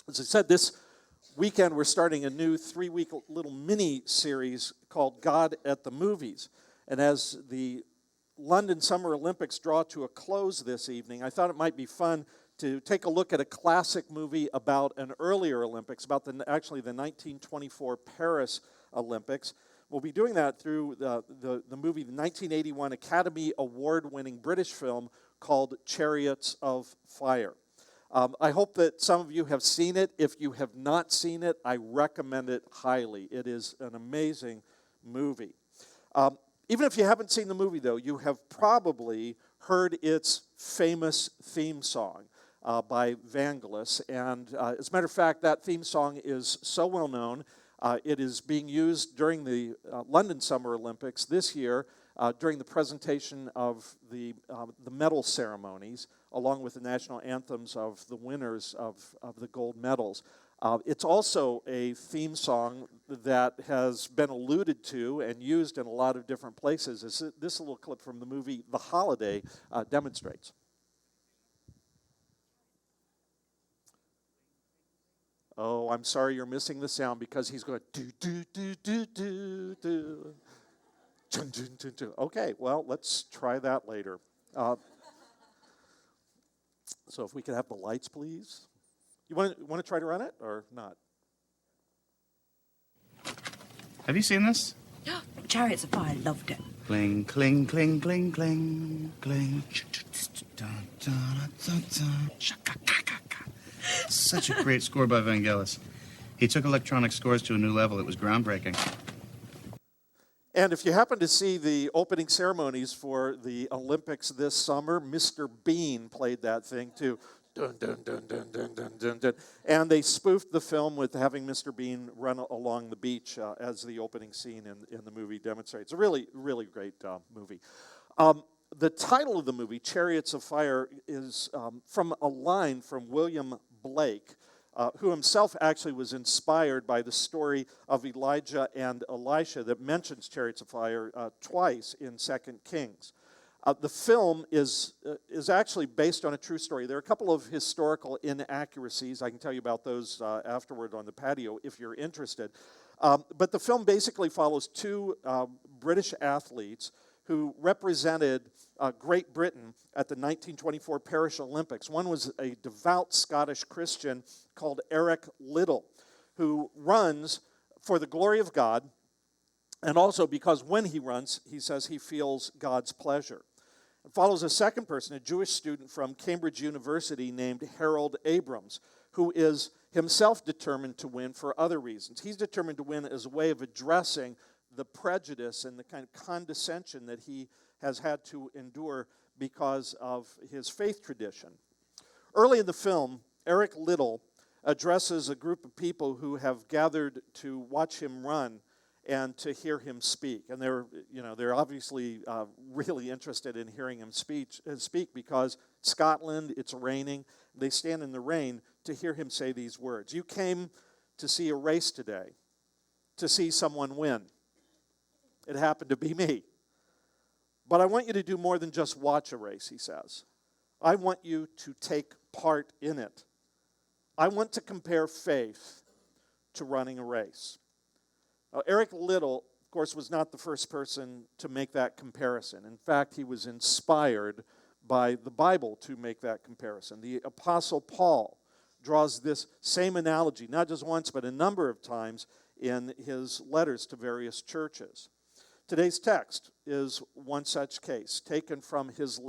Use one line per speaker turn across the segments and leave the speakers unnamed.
As I said, this weekend we're starting a new 3-week little mini-series called God at the Movies. And as the London Summer Olympics draw to a close this evening, I thought it might be fun to take a look at a classic movie about an earlier Olympics, about the 1924 Paris Olympics. We'll be doing that through the movie, the 1981 Academy Award-winning British film called Chariots of Fire. I hope that some of you have seen it. If you have not seen it, I recommend it highly. It is an amazing movie. Even if you haven't seen the movie, though, you have probably heard its famous theme song by Vangelis. And as a matter of fact, that theme song is so well known. It is being used during the London Summer Olympics this year during the presentation of the medal ceremonies, along with the national anthems of the winners of the gold medals. It's also a theme song that has been alluded to and used in a lot of different places, as this little clip from the movie The Holiday demonstrates. Oh, I'm sorry you're missing the sound because he's going do do do do do do. Dun, dun, dun, dun. Okay, well, let's try that later. So if we could have the lights, please. You want to try to run it or not?
Have you seen this?
Chariots of Fire, loved it.
Cling, cling, cling, cling, cling, cling. Such a great score by Vangelis. He took electronic scores to a new level. It was groundbreaking.
And if you happen to see the opening ceremonies for the Olympics this summer, Mr. Bean played that thing too. Dun, dun, dun, dun, dun, dun, dun, dun. And they spoofed the film with having Mr. Bean run along the beach as the opening scene in the movie demonstrates. A really, really great movie. The title of the movie, Chariots of Fire, is from a line from William Blake, who himself actually was inspired by the story of Elijah and Elisha that mentions Chariots of Fire twice in 2 Kings. The film is actually based on a true story. There are a couple of historical inaccuracies. I can tell you about those afterward on the patio if you're interested. But the film basically follows two British athletes who represented Great Britain at the 1924 Paris Olympics. One was a devout Scottish Christian called Eric Liddell, who runs for the glory of God, and also because when he runs, he says he feels God's pleasure. It follows a second person, a Jewish student from Cambridge University named Harold Abrams, who is himself determined to win for other reasons. He's determined to win as a way of addressing the prejudice and the kind of condescension that he has had to endure because of his faith tradition. Early in the film, Eric Liddell addresses a group of people who have gathered to watch him run and to hear him speak. And they're obviously really interested in hearing him speak because Scotland, it's raining. They stand in the rain to hear him say these words. You came to see a race today, to see someone win. It happened to be me. But I want you to do more than just watch a race, he says. I want you to take part in it. I want to compare faith to running a race. Now, Eric Liddell, of course, was not the first person to make that comparison. In fact, he was inspired by the Bible to make that comparison. The Apostle Paul draws this same analogy, not just once, but a number of times in his letters to various churches. Today's text is one such case, taken from his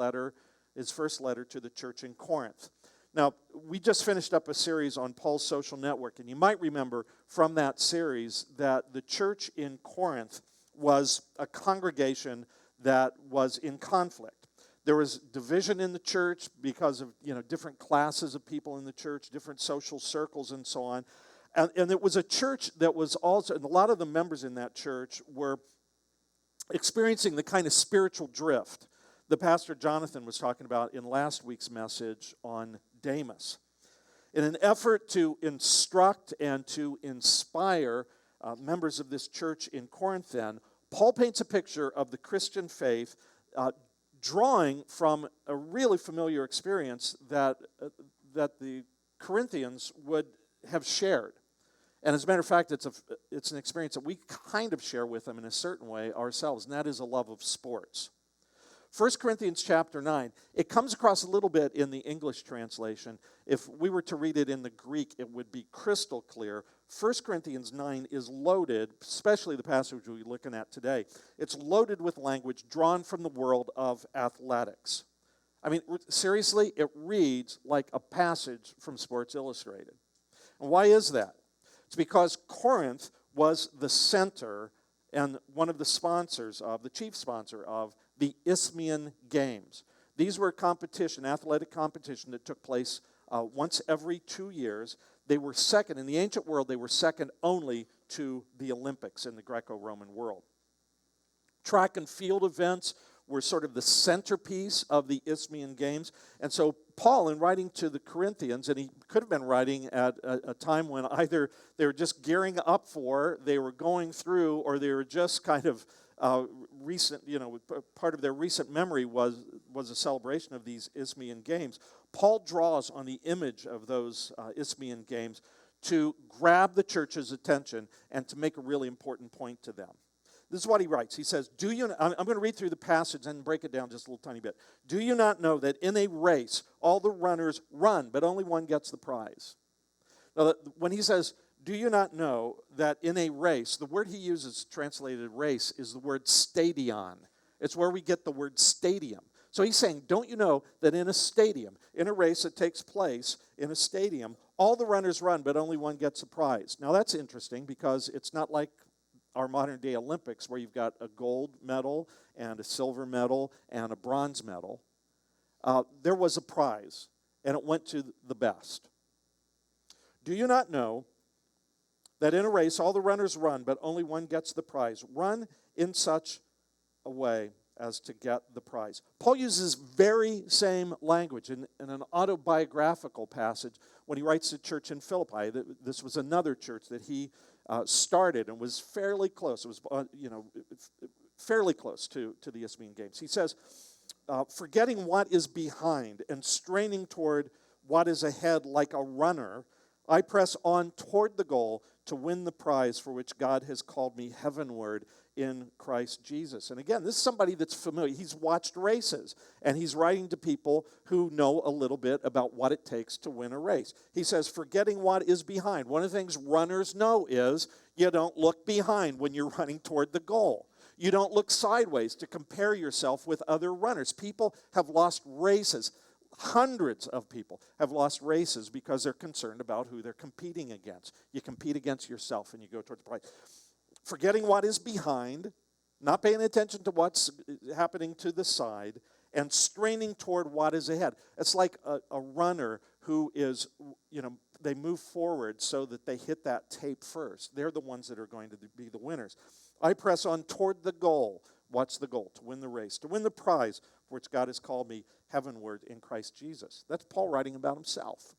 first letter to the church in Corinth. Now, we just finished up a series on Paul's social network, and you might remember from that series that the church in Corinth was a congregation that was in conflict. There was division in the church because of different classes of people in the church, different social circles, and so on. And it was a church that was also, and a lot of the members in that church were experiencing the kind of spiritual drift that Pastor Jonathan was talking about in last week's message on Demas. In an effort to instruct and to inspire members of this church in Corinth then, Paul paints a picture of the Christian faith drawing from a really familiar experience that the Corinthians would have shared. And as a matter of fact, it's an experience that we kind of share with them in a certain way ourselves, and that is a love of sports. 1 Corinthians chapter 9, it comes across a little bit in the English translation. If we were to read it in the Greek, it would be crystal clear. 1 Corinthians 9 is loaded, especially the passage we're looking at today. It's loaded with language drawn from the world of athletics. I mean, seriously, it reads like a passage from Sports Illustrated. And why is that? It's because Corinth was the center and one of the sponsors of, the chief sponsor of, the Isthmian Games. These were athletic competition that took place once every 2 years. They were second, in the ancient world, they were second only to the Olympics in the Greco-Roman world. Track and field events were sort of the centerpiece of the Isthmian Games. And so Paul, in writing to the Corinthians, and he could have been writing at a time when either they were just gearing up for, they were going through, or they were just kind of recent, part of their recent memory was a celebration of these Isthmian Games. Paul draws on the image of those Isthmian Games to grab the church's attention and to make a really important point to them. This is what he writes. He says, I'm going to read through the passage and break it down just a little tiny bit. Do you not know that in a race all the runners run, but only one gets the prize? Now, when he says, do you not know that in a race, the word he uses translated race is the word stadion. It's where we get the word stadium. So he's saying, don't you know that in a stadium, in a race that takes place in a stadium, all the runners run, but only one gets a prize. Now that's interesting because it's not like our modern day Olympics where you've got a gold medal and a silver medal and a bronze medal. There was a prize, and it went to the best. Do you not know that in a race all the runners run, but only one gets the prize? Run in such a way as to get the prize. Paul uses very same language in an autobiographical passage when he writes to the church in Philippi. This was another church that he started and was fairly close. It was, fairly close to the Isthmian Games. He says, forgetting what is behind and straining toward what is ahead like a runner, I press on toward the goal to win the prize for which God has called me heavenward in Christ Jesus. And again, this is somebody that's familiar. He's watched races, and he's writing to people who know a little bit about what it takes to win a race. He says, forgetting what is behind. One of the things runners know is you don't look behind when you're running toward the goal. You don't look sideways to compare yourself with other runners. People have lost races. Hundreds of people have lost races because they're concerned about who they're competing against. You compete against yourself and you go toward the prize. Forgetting what is behind, not paying attention to what's happening to the side, and straining toward what is ahead. It's like a runner who is, they move forward so that they hit that tape first. They're the ones that are going to be the winners. I press on toward the goal. What's the goal? To win the race, to win the prize for which God has called me heavenward in Christ Jesus. That's Paul writing about himself.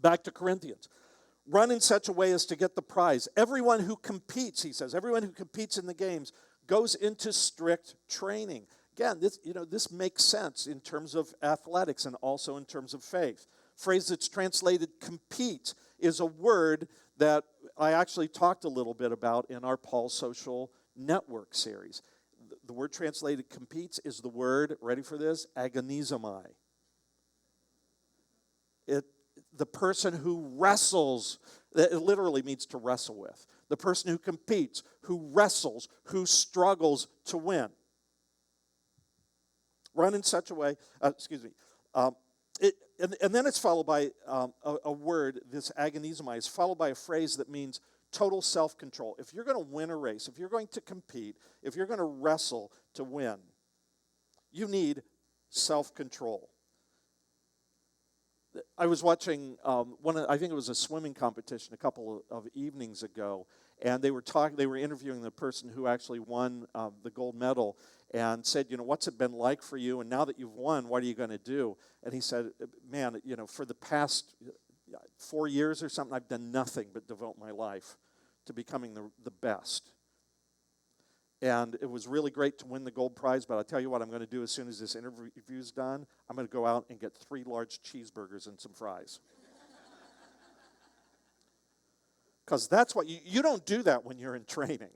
Back to Corinthians. Run in such a way as to get the prize. Everyone who competes, he says, everyone who competes in the games goes into strict training. Again, this makes sense in terms of athletics and also in terms of faith. Phrase that's translated compete is a word that I actually talked a little bit about in our Paul Social Network series. The word translated competes is the word, ready for this, agonizomai. The person who wrestles, it literally means to wrestle with. The person who competes, who wrestles, who struggles to win. Run in such a way, and then it's followed by a word, this agonizomai is followed by a phrase that means total self-control. If you're going to win a race, if you're going to compete, if you're going to wrestle to win, you need self-control. I was watching I think it was a swimming competition a couple of evenings ago, and they were interviewing the person who actually won the gold medal, and said, what's it been like for you? And now that you've won, what are you going to do? And he said, man, for the past 4 years or something, I've done nothing but devote my life to becoming the best. And it was really great to win the gold prize, but I'll tell you what I'm going to do as soon as this interview's done. I'm going to go out and get 3 large cheeseburgers and some fries. Because that's what you don't do that when you're in training.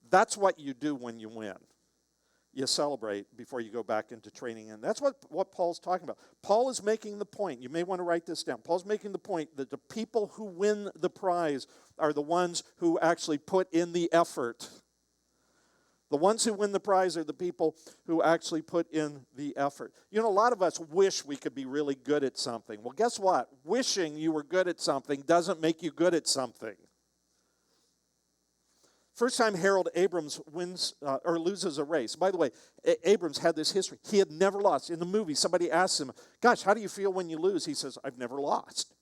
That's what you do when you win. You celebrate before you go back into training. And that's what Paul's talking about. Paul is making the point. You may want to write this down. Paul's making the point that the people who win the prize are the ones who actually put in the effort. The ones who win the prize are the people who actually put in the effort. You know, a lot of us wish we could be really good at something. Well, guess what? Wishing you were good at something doesn't make you good at something. First time Harold Abrams wins or loses a race. By the way, Abrams had this history. He had never lost. In the movie, somebody asks him, gosh, how do you feel when you lose? He says, I've never lost.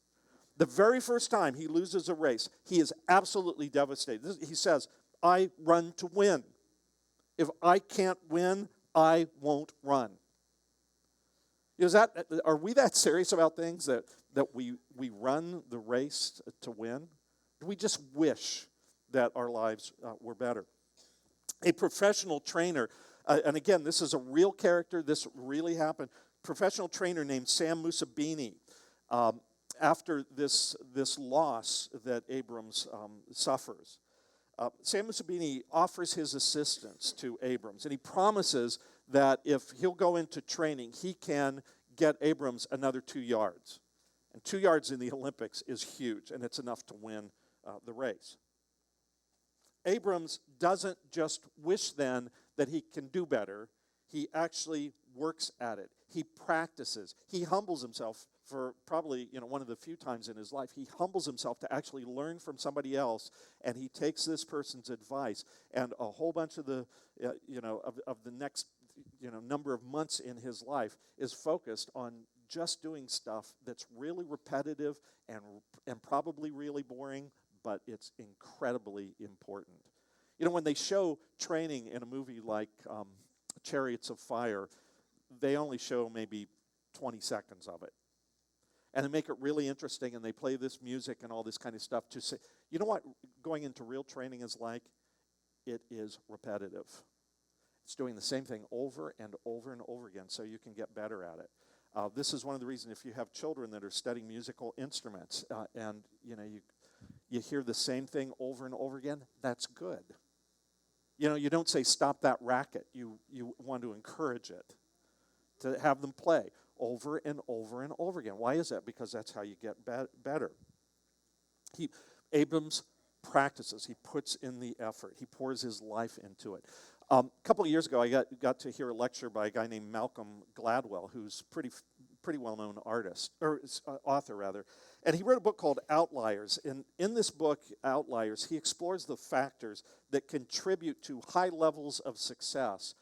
The very first time he loses a race, he is absolutely devastated. He says, I run to win. If I can't win, I won't run. Are we that serious about things that we run the race to win? Do we just wish that our lives were better? A professional trainer, and again, this is a real character, this really happened, professional trainer named Sam Musabini, after this loss that Abrams suffers, Sam Musabini offers his assistance to Abrams, and he promises that if he'll go into training, he can get Abrams another 2 yards. And 2 yards in the Olympics is huge, and it's enough to win the race. Abrams doesn't just wish then that he can do better. He actually works at it. He practices. He humbles himself for probably, one of the few times in his life. He humbles himself to actually learn from somebody else, and he takes this person's advice. And a whole bunch of the, of the next, number of months in his life is focused on just doing stuff that's really repetitive and probably really boring, but it's incredibly important. When they show training in a movie like Chariots of Fire, they only show maybe 20 seconds of it. And they make it really interesting, and they play this music and all this kind of stuff to say, you know what going into real training is like? It is repetitive. It's doing the same thing over and over and over again so you can get better at it. This is one of the reasons if you have children that are studying musical instruments and you hear the same thing over and over again, that's good. You don't say stop that racket. You want to encourage it, to have them play over and over and over again. Why is that? Because that's how you get better. Abrams practices. He puts in the effort. He pours his life into it. A couple of years ago, I got to hear a lecture by a guy named Malcolm Gladwell, who's pretty well-known author rather, and he wrote a book called Outliers. And in this book, Outliers, he explores the factors that contribute to high levels of success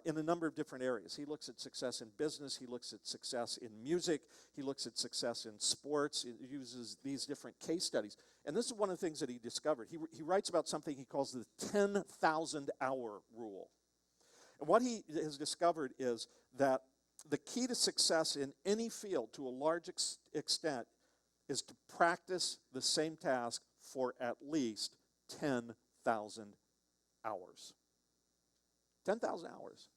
in a number of different areas. He looks at success in business. He looks at success in music. He looks at success in sports. He uses these different case studies. And this is one of the things that he discovered. He writes about something he calls the 10,000-hour rule. And what he has discovered is that the key to success in any field, to a large extent, is to practice the same task for at least 10,000 hours. 10,000 hours.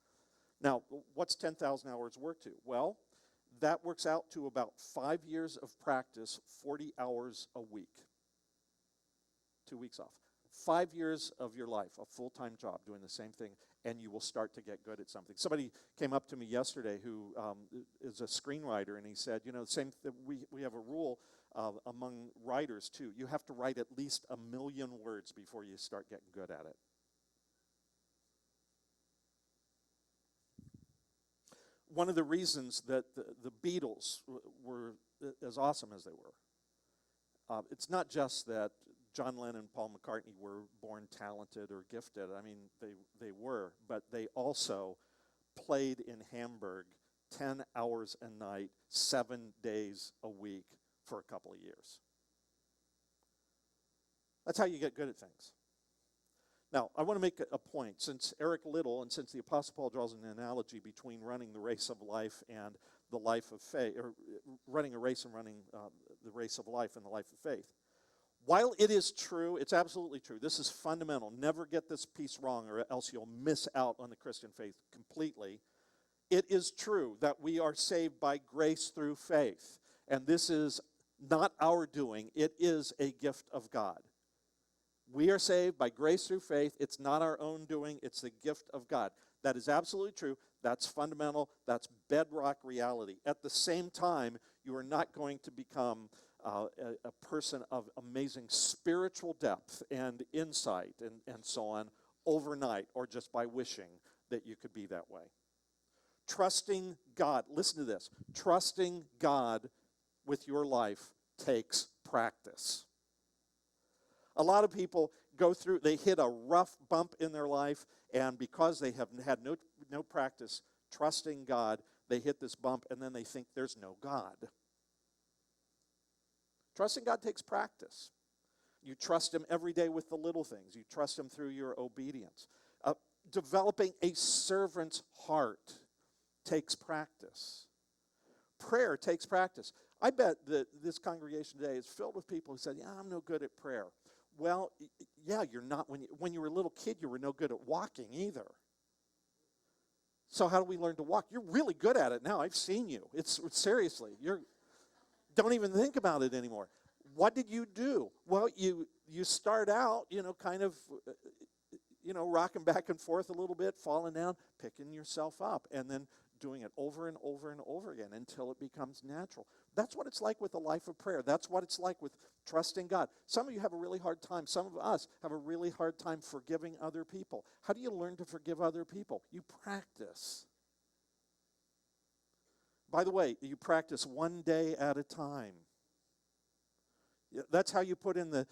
Now, what's 10,000 hours work to? Well, that works out to about 5 years of practice, 40 hours a week. 2 weeks off. 5 years of your life, a full-time job, doing the same thing, and you will start to get good at something. Somebody came up to me yesterday who is a screenwriter, and he said, we have a rule among writers, too. You have to write at least 1 million words before you start getting good at it. One of the reasons that the Beatles were as awesome as they were, it's not just that John Lennon and Paul McCartney were born talented or gifted. I mean, they were, but they also played in Hamburg 10 hours a night, 7 days a week for a couple of years. That's how you get good at things. Now, I want to make a point. Since Eric Liddell and since the Apostle Paul draws an analogy between running the race of life and the life of faith, or running a race and running the race of life and the life of faith, while it is true, it's absolutely true, this is fundamental, never get this piece wrong or else you'll miss out on the Christian faith completely. It is true that we are saved by grace through faith, and this is not our doing. It is a gift of God. We are saved by grace through faith. It's not our own doing. It's the gift of God. That is absolutely true. That's fundamental. That's bedrock reality. At the same time, you are not going to become a person of amazing spiritual depth and insight and so on overnight or just by wishing that you could be that way. Trusting God, listen to this, trusting God with your life takes practice. A lot of people go through, they hit a rough bump in their life, and because they have had no practice trusting God, they hit this bump, and then they think there's no God. Trusting God takes practice. You trust Him every day with the little things. You trust Him through your obedience. Developing a servant's heart takes practice. Prayer takes practice. I bet that this congregation today is filled with people who said, yeah, I'm no good at prayer. Well, yeah, you're not. When you were a little kid, you were no good at walking either. So how do we learn to walk? You're really good at it now. I've seen you. It's seriously, don't even think about it anymore. What did you do? Well, you start out, kind of, rocking back and forth a little bit, falling down, picking yourself up, and then doing it over and over and over again until it becomes natural. That's what it's like with a life of prayer. That's what it's like with trusting God. Some of you have a really hard time. Some of us have a really hard time forgiving other people. How do you learn to forgive other people? You practice. By the way, you practice one day at a time. That's how you put in the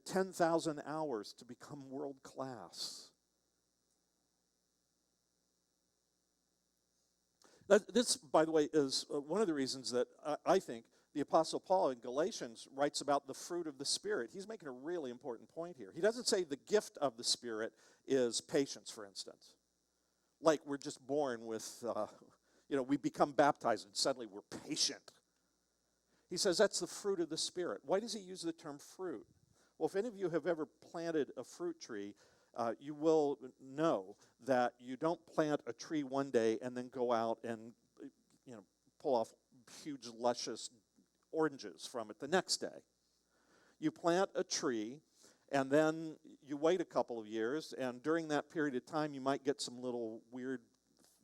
10,000 hours to become world class. This, by the way, is one of the reasons that I think the Apostle Paul in Galatians writes about the fruit of the Spirit. He's making a really important point here. He doesn't say the gift of the Spirit is patience, for instance. Like we're just born with, we become baptized and suddenly we're patient. He says that's the fruit of the Spirit. Why does he use the term fruit? Well, if any of you have ever planted a fruit tree, you will know that you don't plant a tree one day and then go out and pull off huge, luscious oranges from it the next day. You plant a tree, and then you wait a couple of years, and during that period of time, you might get some little weird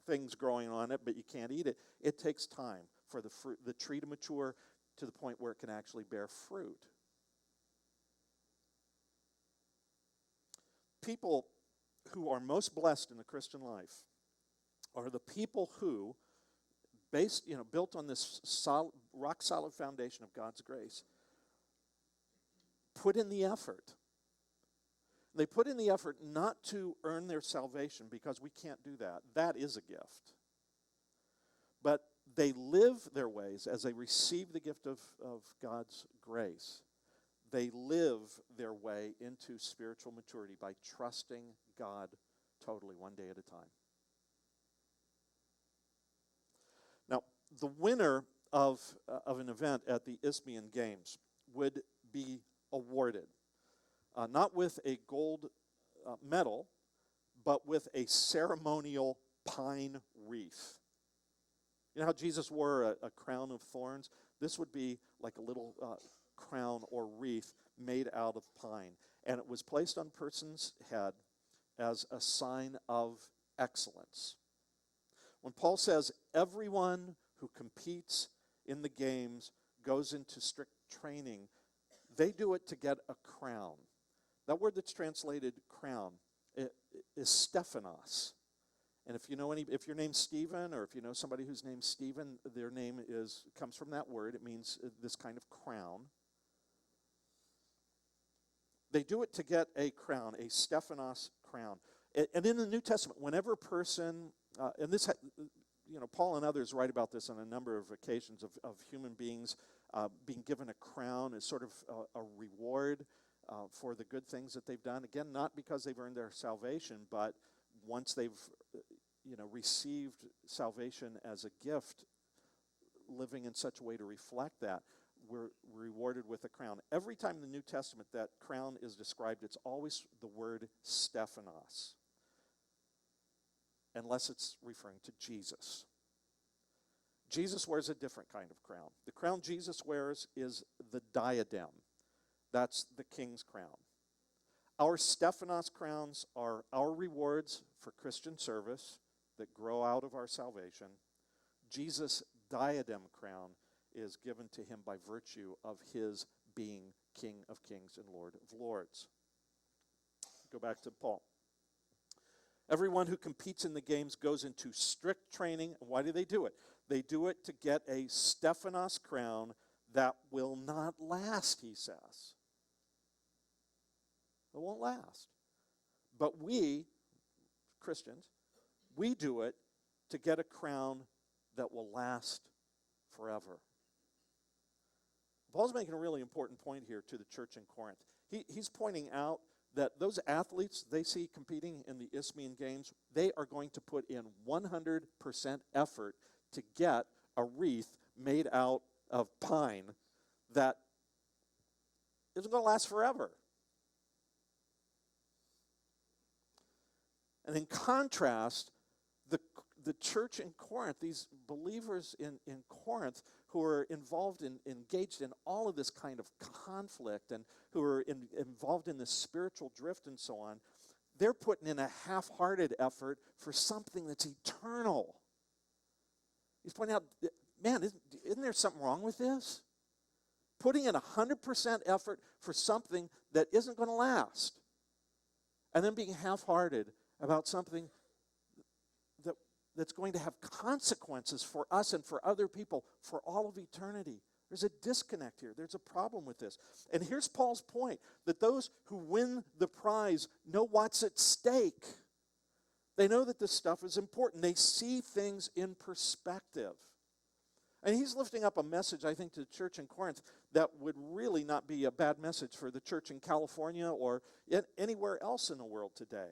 things growing on it, but you can't eat it. It takes time for the tree to mature to the point where it can actually bear fruit. People who are most blessed in the Christian life are the people who, built on this rock solid foundation of God's grace, put in the effort. They put in the effort not to earn their salvation, because we can't do that. That is a gift. But they live their ways as they receive the gift of God's grace. They live their way into spiritual maturity by trusting God totally, one day at a time. Now, the winner of an event at the Isthmian Games would be awarded, not with a gold medal, but with a ceremonial pine wreath. You know how Jesus wore a crown of thorns? This would be like a little crown or wreath made out of pine. And it was placed on a person's head as a sign of excellence. When Paul says everyone who competes in the games goes into strict training, they do it to get a crown. That word that's translated crown is Stephanos. And if your name's Stephen, or if you know somebody whose name's Stephen, their name comes from that word. It means this kind of crown. They do it to get a crown, a Stephanos crown. And in the New Testament, whenever a person, and this, Paul and others write about this on a number of occasions of human beings being given a crown as sort of a reward for the good things that they've done. Again, not because they've earned their salvation, but once they've received salvation as a gift, living in such a way to reflect that, we're rewarded with a crown. Every time in the New Testament that crown is described, it's always the word Stephanos, unless it's referring to Jesus. Jesus wears a different kind of crown. The crown Jesus wears is the diadem. That's the king's crown. Our Stephanos crowns are our rewards for Christian service that grow out of our salvation. Jesus' diadem crown is given to him by virtue of his being King of Kings and Lord of Lords. Go back to Paul. Everyone who competes in the games goes into strict training. Why do they do it? They do it to get a Stephanos crown that will not last, he says. It won't last. But we, Christians, we do it to get a crown that will last forever. Paul's making a really important point here to the church in Corinth. He's pointing out that those athletes they see competing in the Isthmian Games, they are going to put in 100% effort to get a wreath made out of pine that isn't going to last forever. And in contrast, the church in Corinth, these believers in Corinth who are engaged in all of this kind of conflict and who are involved in this spiritual drift and so on, they're putting in a half-hearted effort for something that's eternal. He's pointing out, man, isn't there something wrong with this? Putting in 100% effort for something that isn't going to last. And then being half-hearted about something that's going to have consequences for us and for other people for all of eternity. There's a disconnect here. There's a problem with this. And here's Paul's point, that those who win the prize know what's at stake. They know that this stuff is important. They see things in perspective. And he's lifting up a message, I think, to the church in Corinth that would really not be a bad message for the church in California or anywhere else in the world today.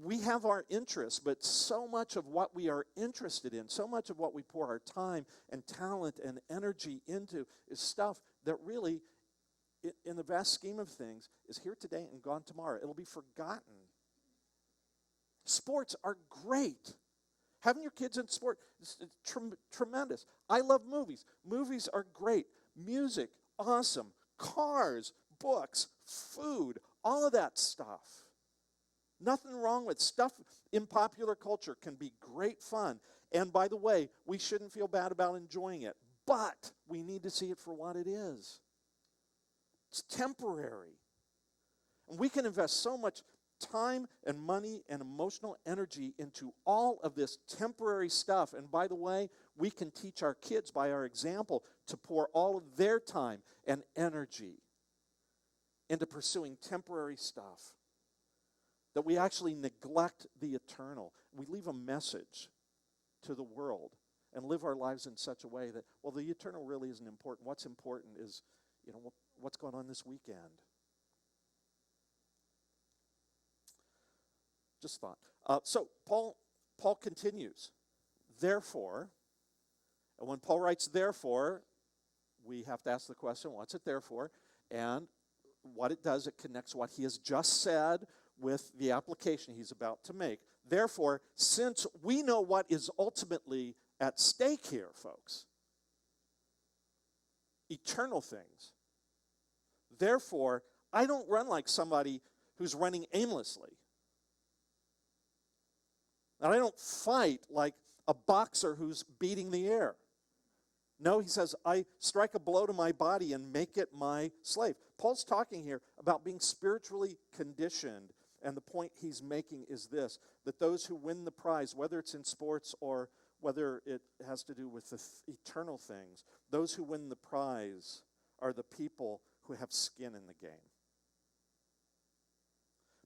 We have our interests, but so much of what we are interested in, so much of what we pour our time and talent and energy into is stuff that really, in the vast scheme of things, is here today and gone tomorrow. It'll be forgotten. Sports are great. Having your kids in sport is tremendous. I love movies. Movies are great. Music, awesome. Cars, books, food, all of that stuff. Nothing wrong with stuff in popular culture can be great fun. And by the way, we shouldn't feel bad about enjoying it. But we need to see it for what it is. It's temporary. And we can invest so much time and money and emotional energy into all of this temporary stuff. And by the way, we can teach our kids by our example to pour all of their time and energy into pursuing temporary stuff. That we actually neglect the eternal. We leave a message to the world and live our lives in such a way that, well, the eternal really isn't important. What's important is, what's going on this weekend. Just thought. So Paul continues. Therefore, and when Paul writes therefore, we have to ask the question, what's it there for? And what it does, it connects what he has just said with the application he's about to make. Therefore, since we know what is ultimately at stake here, folks, eternal things, therefore, I don't run like somebody who's running aimlessly. And I don't fight like a boxer who's beating the air. No, he says, I strike a blow to my body and make it my slave. Paul's talking here about being spiritually conditioned. And the point he's making is this, that those who win the prize, whether it's in sports or whether it has to do with the eternal things, those who win the prize are the people who have skin in the game.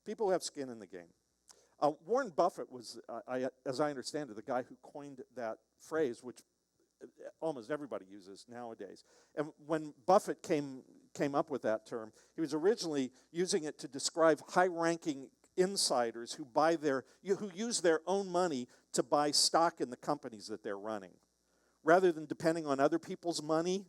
People who have skin in the game. Warren Buffett was, as I understand it, the guy who coined that phrase, which almost everybody uses nowadays. And when Buffett came up with that term, he was originally using it to describe high-ranking insiders who use their own money to buy stock in the companies that they're running. Rather than depending on other people's money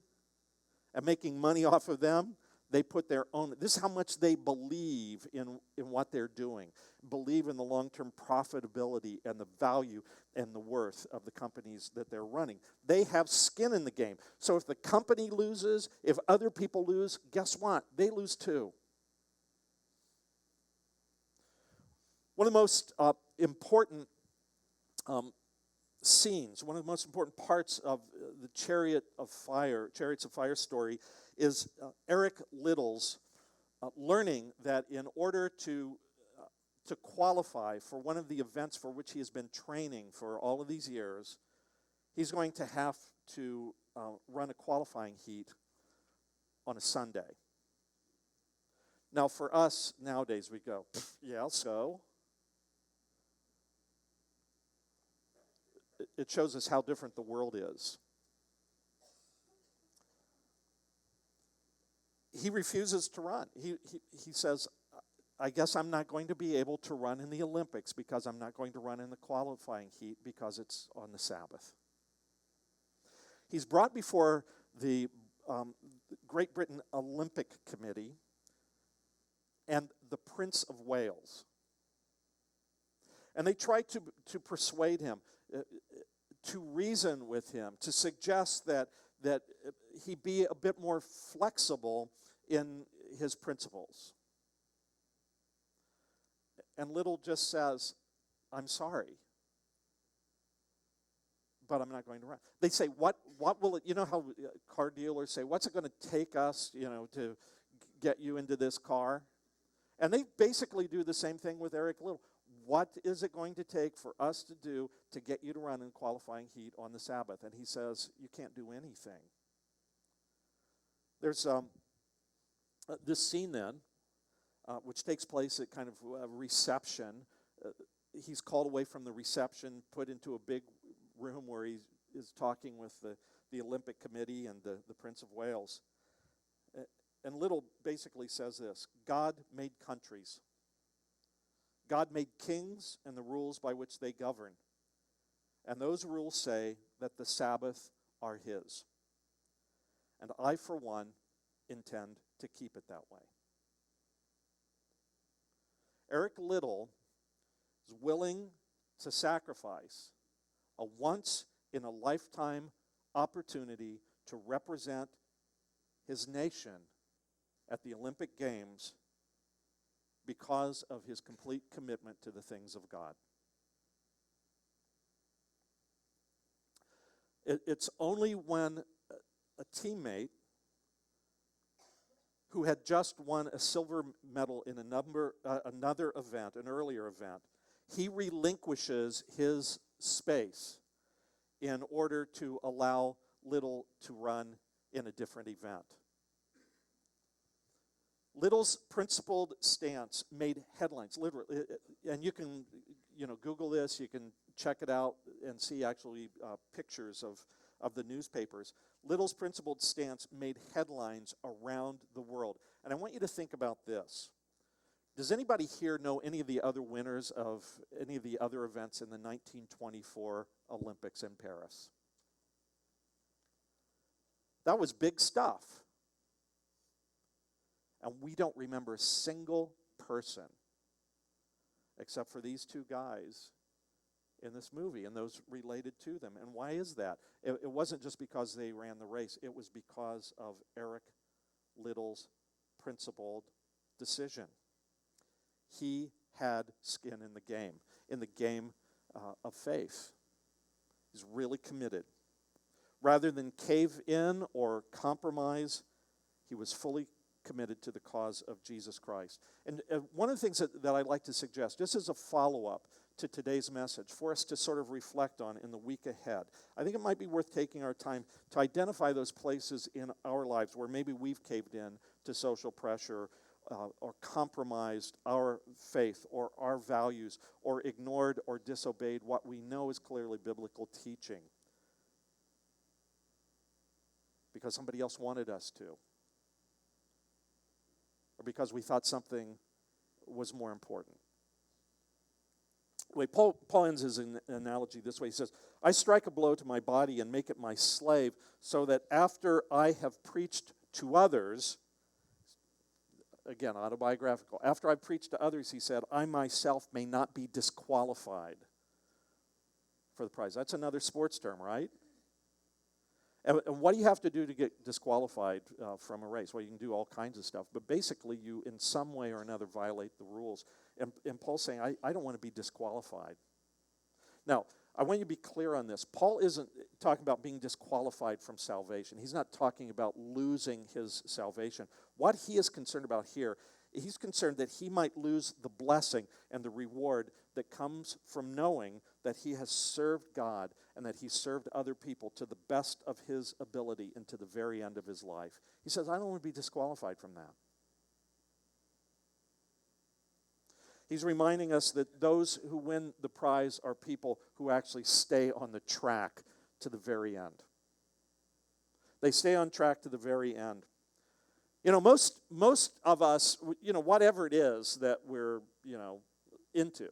and making money off of them, They put their own, this is how much they believe in what they're doing, believe in the long-term profitability and the value and the worth of the companies that they're running. They have skin in the game. So if the company loses, if other people lose, guess what? They lose too. One of the most important scenes, one of the most important parts of the Chariots of Fire story is Eric Little's learning that in order to qualify for one of the events for which he has been training for all of these years, he's going to have to run a qualifying heat on a Sunday. Now, for us nowadays, we go, yeah, so? It shows us how different the world is. He refuses to run. He says, I guess I'm not going to be able to run in the Olympics because I'm not going to run in the qualifying heat because it's on the Sabbath. He's brought before the Great Britain Olympic Committee and the Prince of Wales. And they try to persuade him, to reason with him, to suggest that he be a bit more flexible in his principles. And Little just says, I'm sorry, but I'm not going to run. They say, what will it, you know how car dealers say, what's it going to take us, to get you into this car? And they basically do the same thing with Eric Little. What is it going to take for us to do to get you to run in qualifying heat on the Sabbath? And he says, you can't do anything. There's this scene then, which takes place at kind of a reception. He's called away from the reception, put into a big room where he is talking with the Olympic Committee and the Prince of Wales. And Little basically says this: God made countries. God made kings and the rules by which they govern. And those rules say that the Sabbath are his. And I, for one, intend to keep it that way. Eric Little is willing to sacrifice a once-in-a-lifetime opportunity to represent his nation at the Olympic Games because of his complete commitment to the things of God. It's only when a teammate who had just won a silver medal in another event, an earlier event, he relinquishes his space in order to allow Little to run in a different event. Little's principled stance made headlines, literally, and you can, Google this, you can check it out and see actually pictures of the newspapers. Little's principled stance made headlines around the world. And I want you to think about this. Does anybody here know any of the other winners of any of the other events in the 1924 Olympics in Paris? That was big stuff. And we don't remember a single person except for these two guys in this movie and those related to them. And why is that? It wasn't just because they ran the race. It was because of Eric Little's principled decision. He had skin in the game of faith. He's really committed. Rather than cave in or compromise, he was fully committed to the cause of Jesus Christ. And one of the things that I'd like to suggest, just as a follow-up to today's message, for us to sort of reflect on in the week ahead, I think it might be worth taking our time to identify those places in our lives where maybe we've caved in to social pressure or compromised our faith or our values or ignored or disobeyed what we know is clearly biblical teaching because somebody else wanted us to, or because we thought something was more important. Wait, Paul ends his analogy this way. He says, I strike a blow to my body and make it my slave, so that after I have preached to others, again, autobiographical. After I preached to others, he said, I myself may not be disqualified for the prize. That's another sports term, right? And what do you have to do to get disqualified from a race? Well, you can do all kinds of stuff, but basically you, in some way or another, violate the rules. And Paul's saying, I don't want to be disqualified. Now, I want you to be clear on this. Paul isn't talking about being disqualified from salvation. He's not talking about losing his salvation. What he is concerned about here, he's concerned that he might lose the blessing and the reward that comes from knowing that he has served God and that he served other people to the best of his ability and to the very end of his life. He says, I don't want to be disqualified from that. He's reminding us that those who win the prize are people who actually stay on the track to the very end. They stay on track to the very end. You know, most of us, whatever it is that we're, into,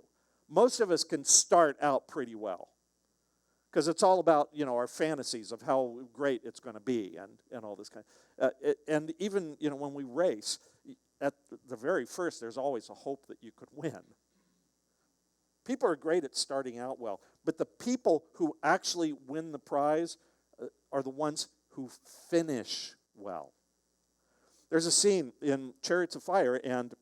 most of us can start out pretty well. Because it's all about, our fantasies of how great it's going to be and all this kind. And even, when we race, at the very first, there's always a hope that you could win. People are great at starting out well, but the people who actually win the prize are the ones who finish well. There's a scene in Chariots of Fire, and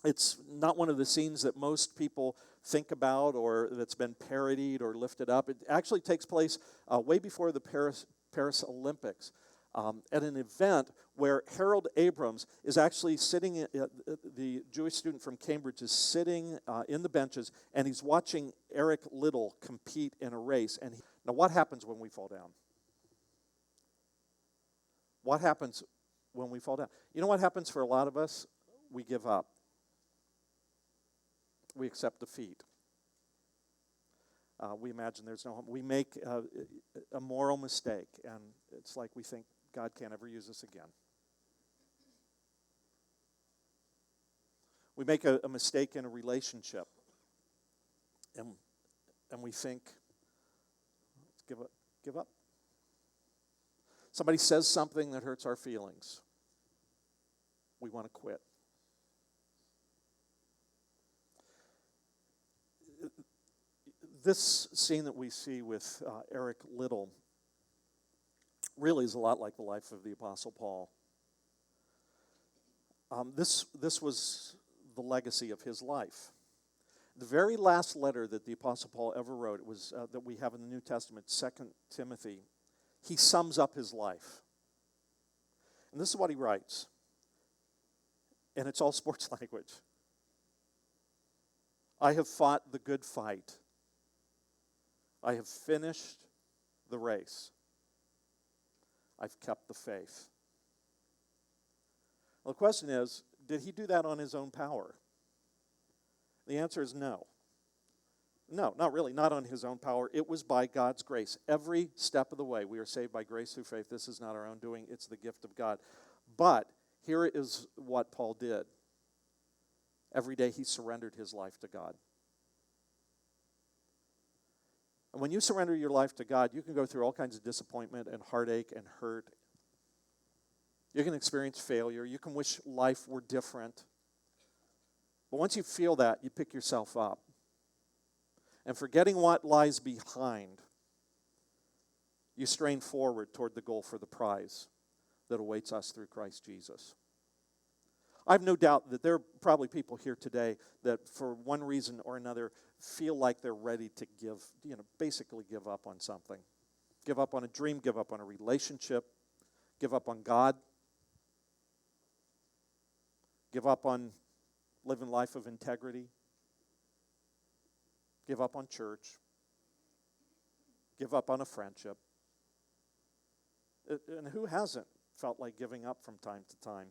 it's not one of the scenes that most people think about or that's been parodied or lifted up. It actually takes place way before the Paris Olympics. At an event where Harold Abrams is actually sitting, the Jewish student from Cambridge is sitting in the benches, and he's watching Eric Liddell compete in a race. Now, what happens when we fall down? What happens when we fall down? You know what happens for a lot of us? We give up. We accept defeat. We imagine there's no hope. We make a moral mistake, and it's like we think, God can't ever use us again. We make a mistake in a relationship, and we think, let's give up. Somebody says something that hurts our feelings. We want to quit. This scene that we see with Eric Liddell really is a lot like the life of the Apostle Paul. This was the legacy of his life. The very last letter that the Apostle Paul ever wrote, it was that we have in the New Testament, 2 Timothy. He sums up his life. And this is what he writes. And it's all sports language. I have fought the good fight. I have finished the race. I've kept the faith. Well, the question is, did he do that on his own power? The answer is no. No, not really, not on his own power. It was by God's grace. Every step of the way, we are saved by grace through faith. This is not our own doing. It's the gift of God. But here is what Paul did. Every day he surrendered his life to God. And when you surrender your life to God, you can go through all kinds of disappointment and heartache and hurt. You can experience failure. You can wish life were different. But once you feel that, you pick yourself up. And forgetting what lies behind, you strain forward toward the goal for the prize that awaits us through Christ Jesus. I have no doubt that there are probably people here today that for one reason or another feel like they're ready to basically give up on something. Give up on a dream, give up on a relationship, give up on God, give up on living life of integrity, give up on church, give up on a friendship. And who hasn't felt like giving up from time to time?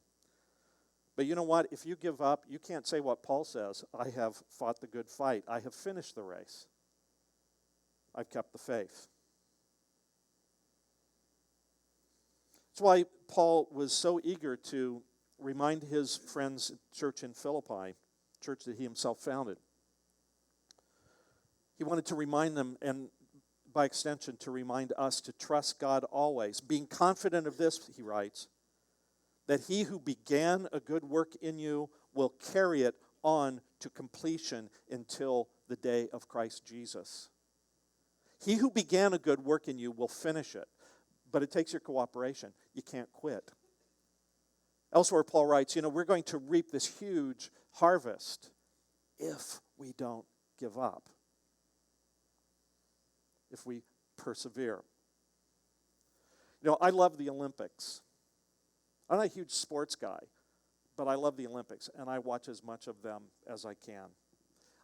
But you know what? If you give up, you can't say what Paul says. I have fought the good fight. I have finished the race. I've kept the faith. That's why Paul was so eager to remind his friends at church in Philippi, church that he himself founded. He wanted to remind them, and by extension, to remind us to trust God always. Being confident of this, he writes, that he who began a good work in you will carry it on to completion until the day of Christ Jesus. He who began a good work in you will finish it, but it takes your cooperation. You can't quit. Elsewhere, Paul writes, we're going to reap this huge harvest if we don't give up, if we persevere. I love the Olympics. I'm not a huge sports guy, but I love the Olympics, and I watch as much of them as I can.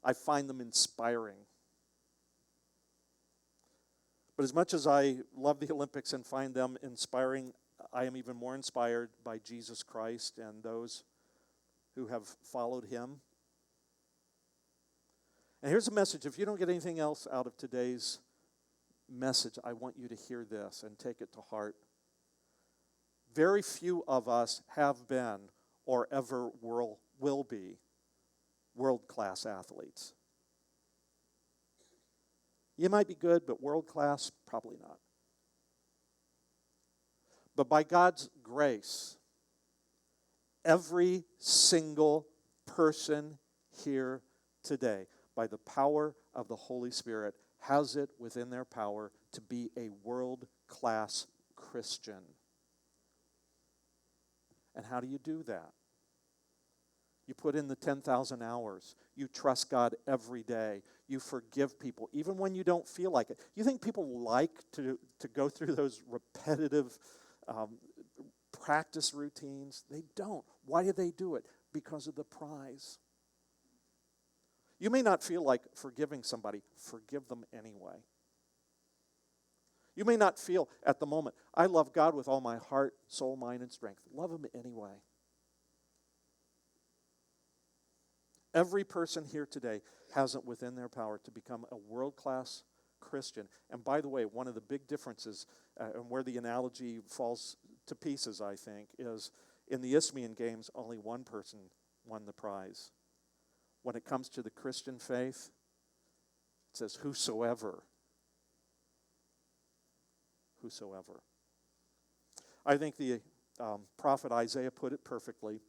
I find them inspiring. But as much as I love the Olympics and find them inspiring, I am even more inspired by Jesus Christ and those who have followed him. And here's a message. If you don't get anything else out of today's message, I want you to hear this and take it to heart. Very few of us have been or ever will be world-class athletes. You might be good, but world-class, probably not. But by God's grace, every single person here today, by the power of the Holy Spirit, has it within their power to be a world-class Christian. And how do you do that? You put in the 10,000 hours. You trust God every day. You forgive people, even when you don't feel like it. You think people like to go through those repetitive practice routines? They don't. Why do they do it? Because of the prize. You may not feel like forgiving somebody. Forgive them anyway. You may not feel at the moment, I love God with all my heart, soul, mind, and strength. Love him anyway. Every person here today has it within their power to become a world-class Christian. And by the way, one of the big differences, and where the analogy falls to pieces, I think, is in the Isthmian Games, only one person won the prize. When it comes to the Christian faith, it says, whosoever. Whosoever. I think the prophet Isaiah put it perfectly.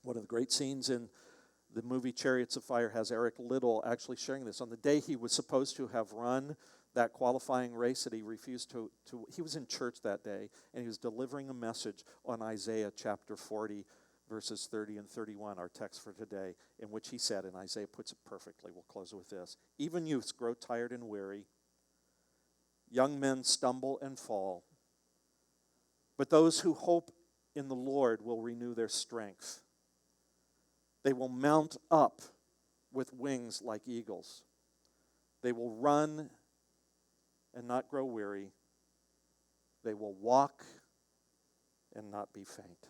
One of the great scenes in the movie Chariots of Fire has Eric Liddell actually sharing this. On the day he was supposed to have run that qualifying race that he refused to he was in church that day, and he was delivering a message on Isaiah chapter 40, verses 30 and 31, our text for today, in which he said, and Isaiah puts it perfectly, we'll close with this, even youths grow tired and weary, young men stumble and fall, but those who hope in the Lord will renew their strength. They will mount up with wings like eagles. They will run and not grow weary. They will walk and not be faint.